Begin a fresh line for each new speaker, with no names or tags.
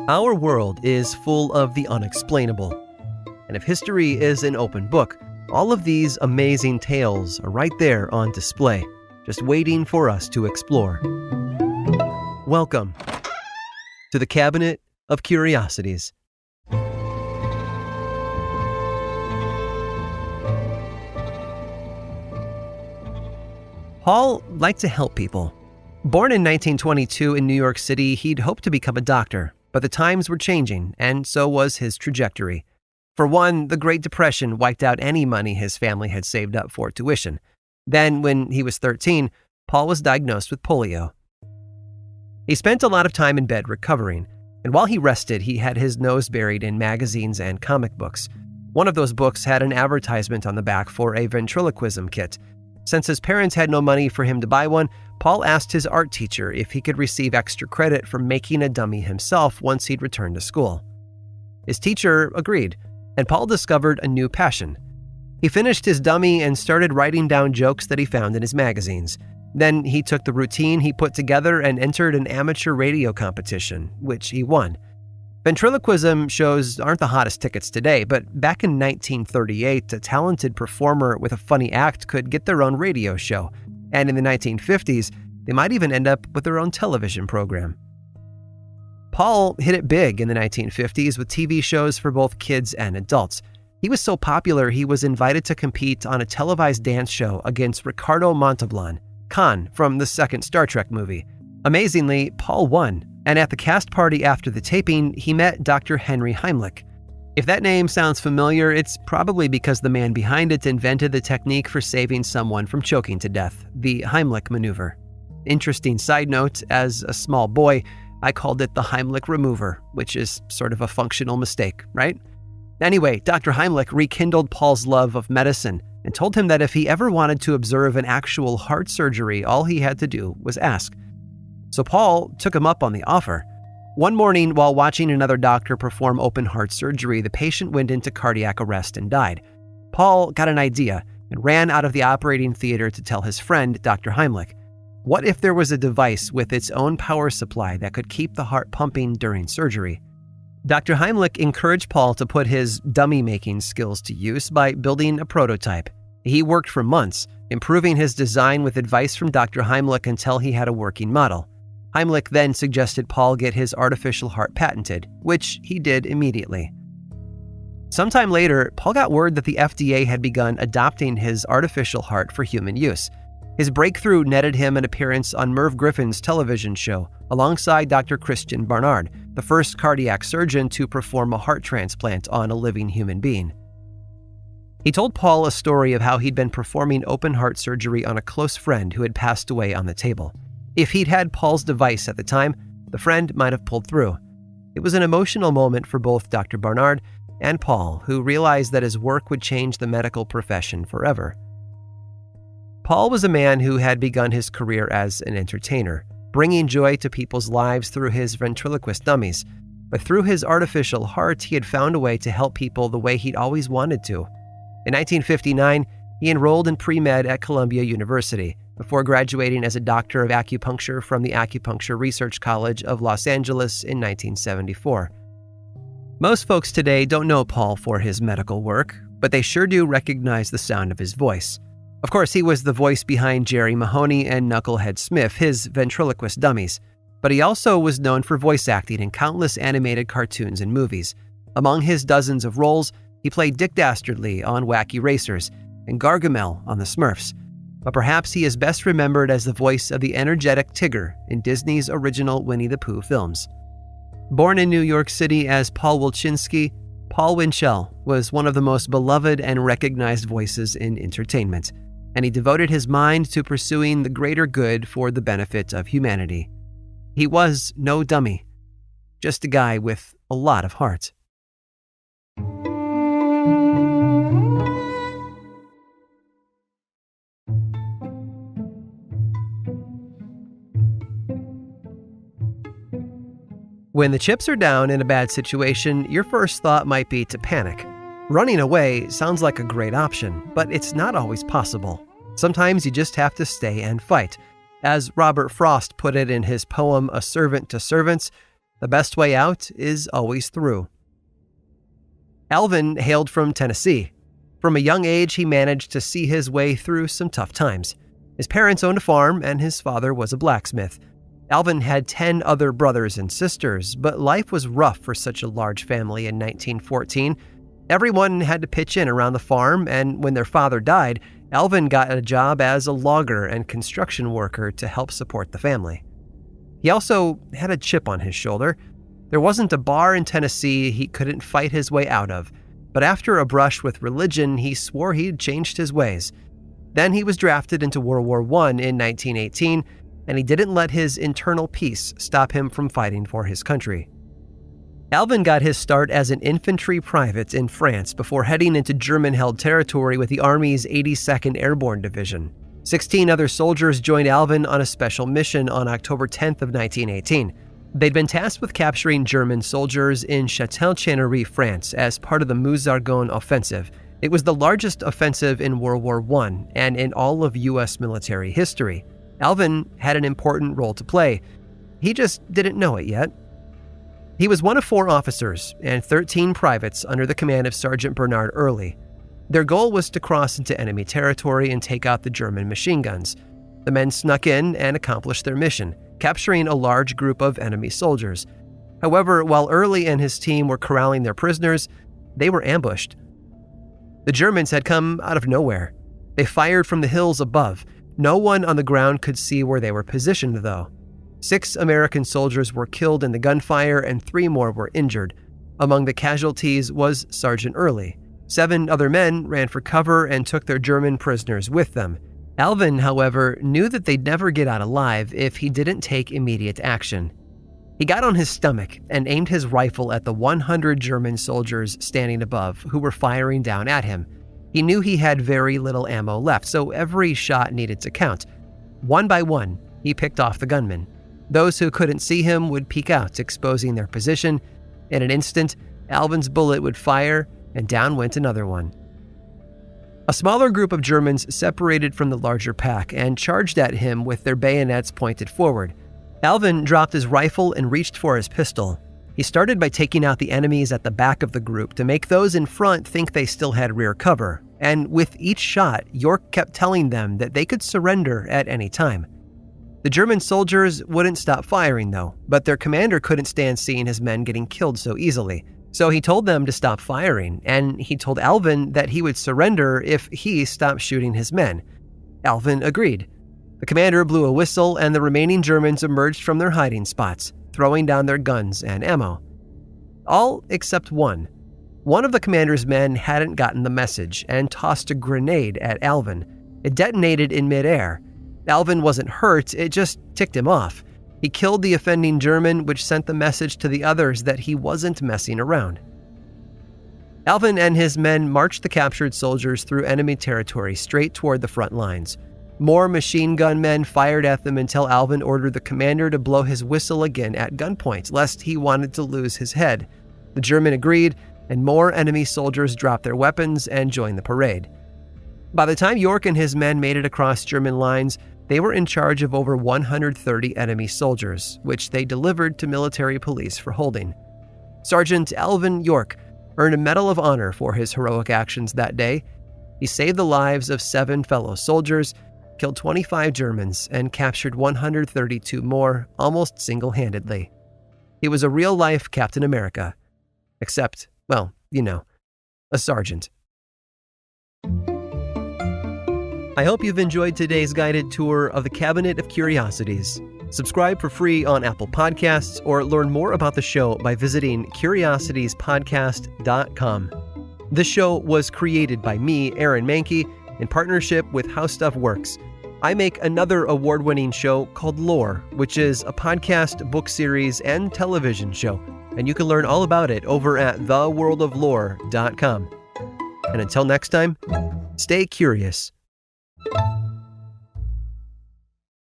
Our world is full of the unexplainable. And if history is an open book, all of these amazing tales are right there on display, just waiting for us to explore. Welcome to the Cabinet of Curiosities. Paul liked to help people. Born in 1922 in New York City, he'd hoped to become a doctor, but the times were changing, and so was his trajectory. For one, the Great Depression wiped out any money his family had saved up for tuition. Then, when he was 13, Paul was diagnosed with polio. He spent a lot of time in bed recovering, and while he rested, he had his nose buried in magazines and comic books. One of those books had an advertisement on the back for a ventriloquism kit. Since his parents had no money for him to buy one, Paul asked his art teacher if he could receive extra credit for making a dummy himself once he'd returned to school. His teacher agreed, and Paul discovered a new passion. He finished his dummy and started writing down jokes that he found in his magazines. Then he took the routine he put together and entered an amateur radio competition, which he won. Ventriloquism shows aren't the hottest tickets today, but back in 1938, a talented performer with a funny act could get their own radio show, and in the 1950s, they might even end up with their own television program. Paul hit it big in the 1950s with TV shows for both kids and adults. He was so popular, he was invited to compete on a televised dance show against Ricardo Montalban, Khan from the second Star Trek movie. Amazingly, Paul won. And at the cast party after the taping, he met Dr. Henry Heimlich. If that name sounds familiar, it's probably because the man behind it invented the technique for saving someone from choking to death, the Heimlich maneuver. Interesting side note, as a small boy, I called it the Heimlich remover, which is sort of a functional mistake, right? Anyway, Dr. Heimlich rekindled Paul's love of medicine and told him that if he ever wanted to observe an actual heart surgery, all he had to do was ask. So Paul took him up on the offer. One morning, while watching another doctor perform open heart surgery, the patient went into cardiac arrest and died. Paul got an idea and ran out of the operating theater to tell his friend, Dr. Heimlich. What if there was a device with its own power supply that could keep the heart pumping during surgery? Dr. Heimlich encouraged Paul to put his dummy-making skills to use by building a prototype. He worked for months, improving his design with advice from Dr. Heimlich until he had a working model. Heimlich then suggested Paul get his artificial heart patented, which he did immediately. Sometime later, Paul got word that the FDA had begun adopting his artificial heart for human use. His breakthrough netted him an appearance on Merv Griffin's television show, alongside Dr. Christian Barnard, the first cardiac surgeon to perform a heart transplant on a living human being. He told Paul a story of how he'd been performing open heart surgery on a close friend who had passed away on the table. If he'd had Paul's device at the time, the friend might have pulled through. It was an emotional moment for both Dr. Barnard and Paul, who realized that his work would change the medical profession forever. Paul was a man who had begun his career as an entertainer, bringing joy to people's lives through his ventriloquist dummies. But through his artificial heart, he had found a way to help people the way he'd always wanted to. In 1959, he enrolled in pre-med at Columbia University, before graduating as a doctor of acupuncture from the Acupuncture Research College of Los Angeles in 1974. Most folks today don't know Paul for his medical work, but they sure do recognize the sound of his voice. Of course, he was the voice behind Jerry Mahoney and Knucklehead Smith, his ventriloquist dummies, but he also was known for voice acting in countless animated cartoons and movies. Among his dozens of roles, he played Dick Dastardly on Wacky Racers and Gargamel on The Smurfs. But perhaps he is best remembered as the voice of the energetic Tigger in Disney's original Winnie the Pooh films. Born in New York City as Paul Wilczynski, Paul Winchell was one of the most beloved and recognized voices in entertainment, and he devoted his mind to pursuing the greater good for the benefit of humanity. He was no dummy, just a guy with a lot of heart. When the chips are down in a bad situation, your first thought might be to panic. Running away sounds like a great option, but it's not always possible. Sometimes you just have to stay and fight. As Robert Frost put it in his poem A Servant to Servants, The best way out is always through. Alvin hailed from Tennessee. From a young age, he managed to see his way through some tough times. His parents owned a farm, and his father was a blacksmith. Alvin had 10 other brothers and sisters, but life was rough for such a large family in 1914. Everyone had to pitch in around the farm, and when their father died, Alvin got a job as a logger and construction worker to help support the family. He also had a chip on his shoulder. There wasn't a bar in Tennessee he couldn't fight his way out of, but after a brush with religion, he swore he'd changed his ways. Then he was drafted into World War I in 1918, and he didn't let his internal peace stop him from fighting for his country. Alvin got his start as an infantry private in France before heading into German-held territory with the Army's 82nd Airborne Division. 16 other soldiers joined Alvin on a special mission on October 10th of 1918. They'd been tasked with capturing German soldiers in Châtel-Channery, France, as part of the Meuse-Argonne offensive. It was the largest offensive in World War I and in all of U.S. military history. Alvin had an important role to play. He just didn't know it yet. He was one of 4 officers and 13 privates under the command of Sergeant Bernard Early. Their goal was to cross into enemy territory and take out the German machine guns. The men snuck in and accomplished their mission, capturing a large group of enemy soldiers. However, while Early and his team were corralling their prisoners, they were ambushed. The Germans had come out of nowhere. They fired from the hills above. No one on the ground could see where they were positioned, though. 6 American soldiers were killed in the gunfire and 3 more were injured. Among the casualties was Sergeant Early. 7 other men ran for cover and took their German prisoners with them. Alvin, however, knew that they'd never get out alive if he didn't take immediate action. He got on his stomach and aimed his rifle at the 100 German soldiers standing above who were firing down at him. He knew he had very little ammo left, so every shot needed to count. One by one, he picked off the gunmen. Those who couldn't see him would peek out, exposing their position. In an instant, Alvin's bullet would fire, and down went another one. A smaller group of Germans separated from the larger pack and charged at him with their bayonets pointed forward. Alvin dropped his rifle and reached for his pistol. He started by taking out the enemies at the back of the group to make those in front think they still had rear cover, and with each shot, York kept telling them that they could surrender at any time. The German soldiers wouldn't stop firing, though, but their commander couldn't stand seeing his men getting killed so easily. So he told them to stop firing, and he told Alvin that he would surrender if he stopped shooting his men. Alvin agreed. The commander blew a whistle, and the remaining Germans emerged from their hiding spots, throwing down their guns and ammo. All except one. One of the commander's men hadn't gotten the message and tossed a grenade at Alvin. It detonated in midair. Alvin wasn't hurt, it just ticked him off. He killed the offending German, which sent the message to the others that he wasn't messing around. Alvin and his men marched the captured soldiers through enemy territory straight toward the front lines. More machine gun men fired at them until Alvin ordered the commander to blow his whistle again at gunpoint, lest he wanted to lose his head. The German agreed, and more enemy soldiers dropped their weapons and joined the parade. By the time York and his men made it across German lines, they were in charge of over 130 enemy soldiers, which they delivered to military police for holding. Sergeant Alvin York earned a Medal of Honor for his heroic actions that day. He saved the lives of 7 fellow soldiers, killed 25 Germans, and captured 132 more almost single-handedly. He was a real-life Captain America. Except, well, you know, a sergeant. I hope you've enjoyed today's guided tour of the Cabinet of Curiosities. Subscribe for free on Apple Podcasts or learn more about the show by visiting curiositiespodcast.com. This show was created by me, Aaron Mahnke, in partnership with How Stuff Works. I make another award-winning show called Lore, which is a podcast, book series, and television show, and you can learn all about it over at theworldoflore.com. And until next time, stay curious.